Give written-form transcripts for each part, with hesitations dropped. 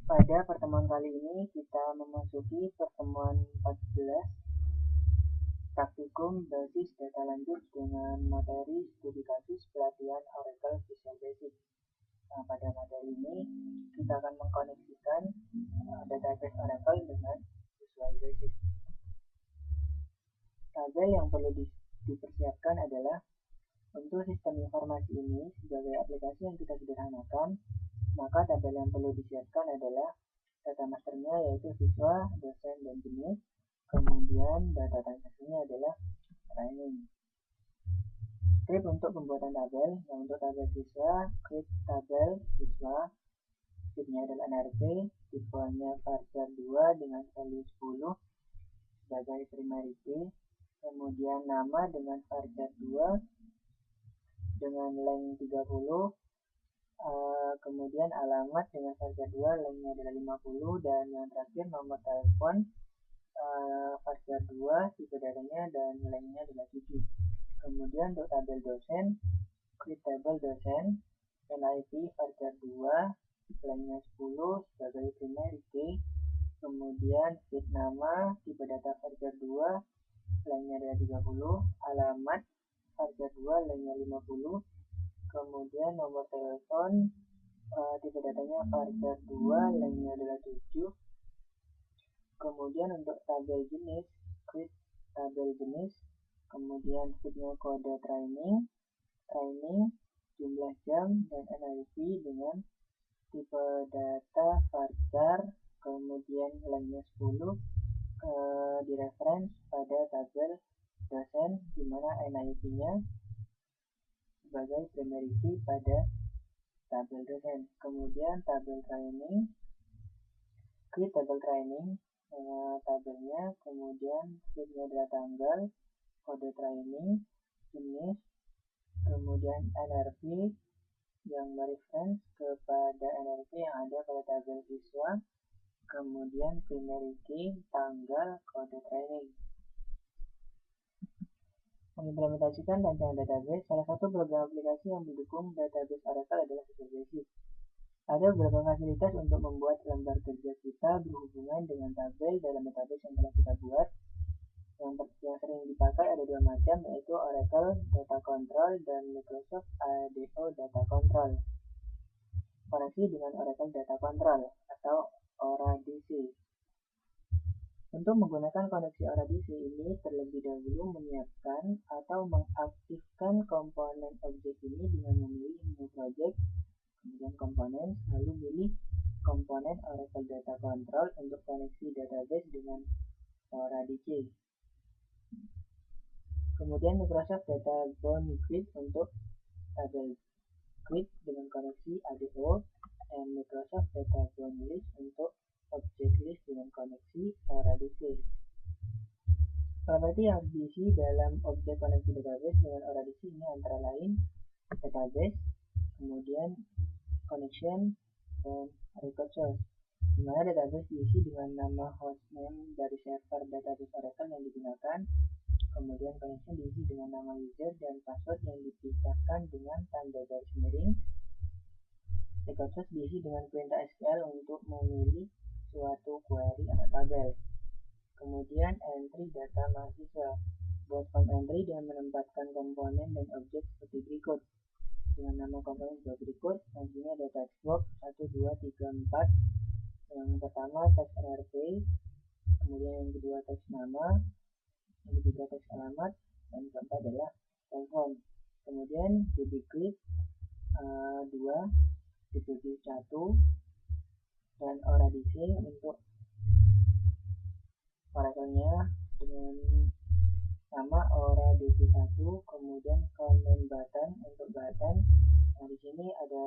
Pada pertemuan kali ini kita memasuki pertemuan 14 praktikum basis data lanjut dengan materi studi kasus pelatihan Oracle Visual Basic. Nah, pada materi ini kita akan mengkoneksikan database Oracle dengan Visual Basic. Tabel yang perlu dipersiapkan adalah untuk sistem informasi ini sebagai aplikasi yang kita sederhanakan, maka tabel yang perlu disiapkan adalah data masternya yaitu siswa, dosen, dan jenis. Kemudian data transaksinya adalah training. Script untuk pembuatan tabel, yang untuk tabel siswa, create tabel siswa, tipenya adalah NRP, tipenya varchar 2 dengan value 10 sebagai primary key, kemudian nama dengan varchar 2 dengan length 30, kemudian alamat dengan varchar 2 lengthnya adalah 50, dan yang terakhir nomor telepon varchar 2 tipe datanya dan lengthnya adalah 7. Kemudian untuk tabel dosen, create tabel dosen, NIP varchar 2 lengthnya 10 sebagai primary key, kemudian feed nama tipe data varchar 2 lengthnya adalah 30, alamat varchar 2 lengthnya 50, kemudian nomor telepon tipe datanya varchar 2 lengthnya adalah 7. Kemudian untuk tabel jenis, create tabel jenis, kemudian feednya kode training, jumlah jam, dan NIP dengan tipe data varchar, kemudian lengthnya 10, di reference pada tabel dosen, di mana NIP-nya sebagai primary key pada tabel dosen. Kemudian tabel training, create tabel training, tabelnya, kemudian feednya adalah tanggal, kode training, jenis, kemudian NRP yang mereference kepada NRP yang ada pada tabel siswa, kemudian primary key, tanggal, kode training. Mengimplementasikan rancangan database, salah satu program aplikasi yang mendukung database Oracle adalah Visual Basic. Ada beberapa fasilitas untuk membuat lembar kerja kita berhubungan dengan tabel dalam database yang telah kita buat. Yang sering dipakai ada dua macam, yaitu Oracle Data Control dan Microsoft ADO Data Control. Koneksi dengan Oracle Data Control atau ORADC. Untuk menggunakan koneksi ORADC ini, terlebih dahulu menyiapkan atau mengaktifkan komponen objek ini dengan memilih new project, kemudian komponen, lalu pilih komponen Oracle Data Control untuk koneksi database dengan ORADC. Kemudian Microsoft Database Grid untuk tabel grid dengan koneksi ADO, dan Microsoft Database List untuk object list dengan koneksi ORADC. Properti yang harus diisi dalam objek koneksi database dengan ORADC ini antara lain database, kemudian connection, dan record source, di mana database diisi dengan nama hostname dari server database Oracle yang digunakan, kemudian connection diisi dengan nama user dan password yang dipisahkan dengan tanda garis miring. Record source diisi dengan perintah SQL untuk memilih suatu query atau tabel. Kemudian entry data mahasiswa, buat form entry dengan menempatkan komponen dan objek seperti berikut. Dengan nama komponen sebagai berikut, nantinya ada text box 1, 2, 3, 4. Yang pertama teks NRP, kemudian yang kedua teks nama, yang ketiga teks alamat, dan yang keempat adalah telepon. Kemudian dbgrid 2, dbgrid 1, dan ORADC untuk Oracle-nya dengan nama ORADC1, kemudian comment button untuk button. Nah, di sini ada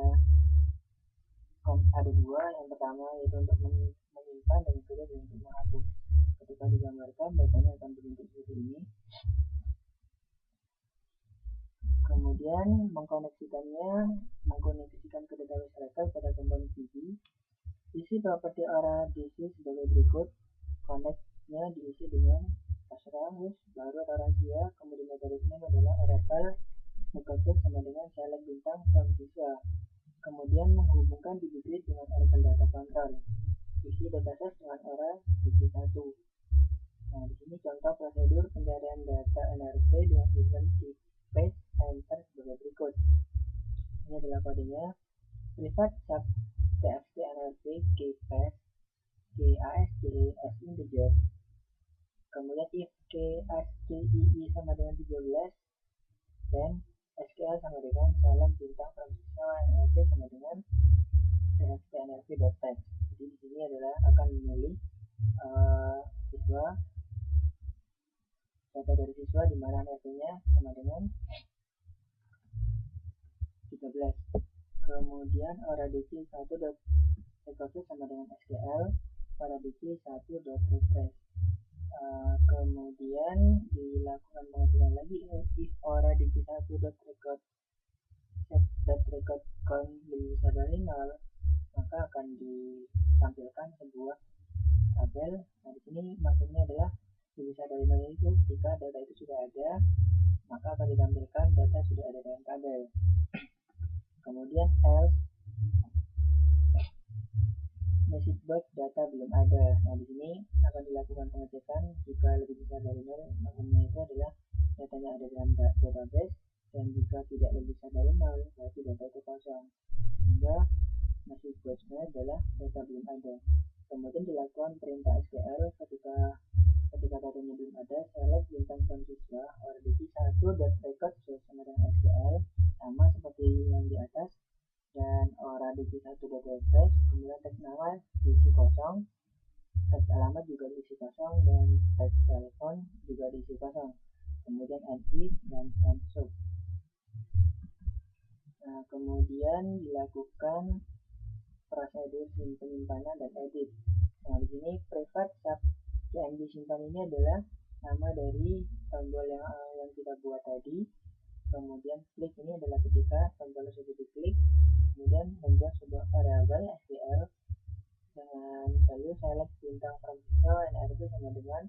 dua, yang pertama yaitu untuk menyimpan dan yang kedua untuk menghapus. Ketika digambarkan datanya akan berbentuk seperti ini. Kemudian mengkoneksikan ke database Oracle pada komponen VB. Isi properti ORADC sebagai berikut. Connect-nya diisi dengan terserah baru atau rahasia, kemudian database name adalah Oracle, Microsoft sama dengan select bintang from siswa. Kemudian menghubungkan DB Grid dengan Oracle Data Control. Isi dataset dengan Oracle DB1. Nah, di sini contoh prosedur pencarian data NRP dengan event di page enter sebagai berikut. Ini adalah kodenya. Privat sub txt NRP keypass KASCII as integer. Kemudian if KASCII sama dengan 13 dan SQL sama dengan salam bintang from siswa NLP sama dengan txt nlp.text. Jadi di sini adalah akan memilih siswa, data dari siswa di mana NLP-nya sama dengan 13. Kemudian oradc1.records sama dengan SQL oradc1.refresh. Kemudian dilakukan pengecekan lagi if oradc1.record count lebih besar dari 0, maka akan ditampilkan sebuah tabel. Nah, di sini maksudnya adalah lebih besar dari 0 itu ketika data itu sudah ada, maka akan ditampilkan data sudah ada dalam tabel. Kemudian else message box data belum ada. Nah, di sini akan dilakukan pengecekan jika lebih besar dari 0, maksudnya itu adalah datanya ada dalam database, dan jika tidak lebih besar dari 0, berarti data itu kosong. Sehingga message box-nya adalah data belum ada. Kemudian dilakukan perintah SQL ketika datanya belum ada, select bintang from siswa oradc1.record sama dengan SQL sama seperti yang di atas, dan oradc1.refresh, kemudian teks nama diisi kosong, teks alamat juga diisi kosong, dan teks telepon juga diisi kosong. Kemudian if dan sub. Nah, kemudian dilakukan prosedur penyimpanan dan edit. Nah, di sini privat sub CMD simpan ini adalah nama dari tombol yang kita buat tadi. Kemudian klik ini adalah ketika tombol tersebut diklik, kemudian membuat sebuah variabel SQL dengan value select bintang from siswa NRP sama dengan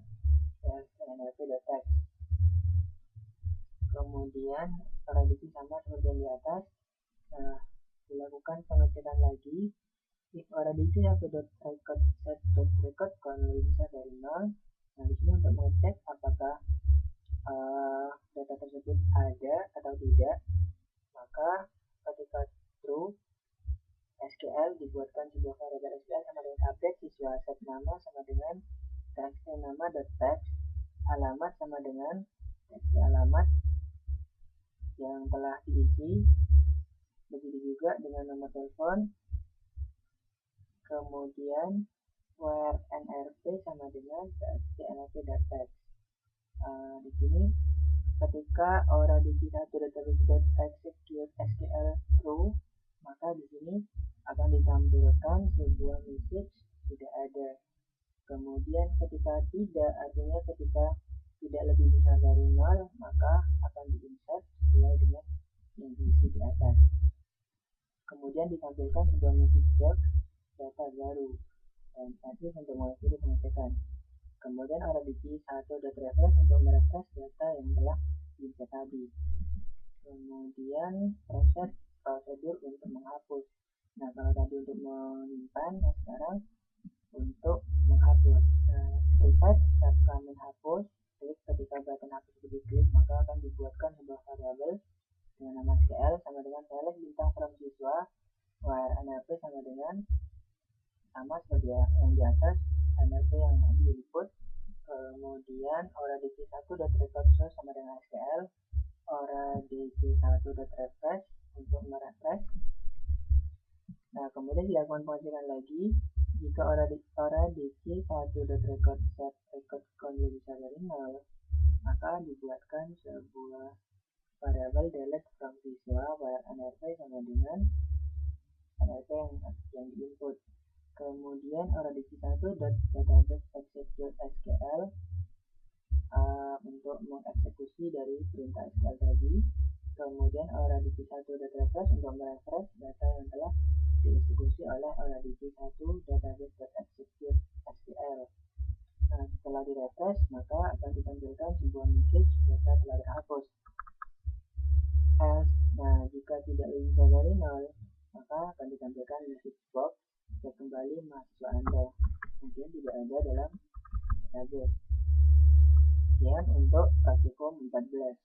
nrp.text. Kemudian oradc sama seperti yang di atas. Dilakukan pengecekan lagi if oradc1.record set.record count lebih besar dari 0. Nah, di sini untuk mengecek apakah data tersebut ada atau tidak, maka ketika true, SQL dibuatkan sebuah variabel SQL sama dengan update siswa, set nama sama dengan txt nama.text, alamat sama dengan txt alamat yang telah diisi, begitu juga dengan nomor telepon. Kemudian where nrp sama dengan txt nrp.text. Di sini ketika oradc1.execute SQL true, maka di sini akan ditampilkan sebuah message tidak ada. Kemudian ketika tidak, artinya ketika tidak lebih besar dari 0, maka akan diinsert sesuai dengan yang diisi di atas. Kemudian ditampilkan sebuah message box data baru dan tadi untuk mengakhiri pengecekan. Kemudian oradc1.refresh untuk merefresh data yang telah diinsert tadi. Kemudian prosedur untuk menghapus. Nah, kalau tadi untuk menyimpan, nah sekarang untuk menghapus. Privat saat menghapus, klik ketika button hapus itu diklik, maka akan dibuatkan sebuah variabel dengan nama SQL sama dengan select bintang from siswa where nrp sama dengan sama seperti yang di atas, nrp yang di input. Kemudian oradc1.record sama dengan SQL oradc1.refresh untuk merefresh. Nah, kemudian dilakukan pengecekan lagi jika oradc1.record set record count lebih besar dari 0, maka dibuatkan sebuah variabel delete from siswa where nrp sama dengan nrp yang diinput. Kemudian oradc1.database_execute_SQL untuk mengeksekusi dari perintah SQL tadi. Kemudian oradc1.refresh untuk merefresh data yang telah dieksekusi oleh oradc1.database.execute_SQL. Nah, setelah direfresh, maka akan ditampilkan sebuah message data telah terhapus. Else, nah jika tidak lebih besar dari 0, maka akan ditampilkan message box cek kembali mahasiswa Anda. Mungkin tidak ada dalam database. Sekian untuk praktikum 14.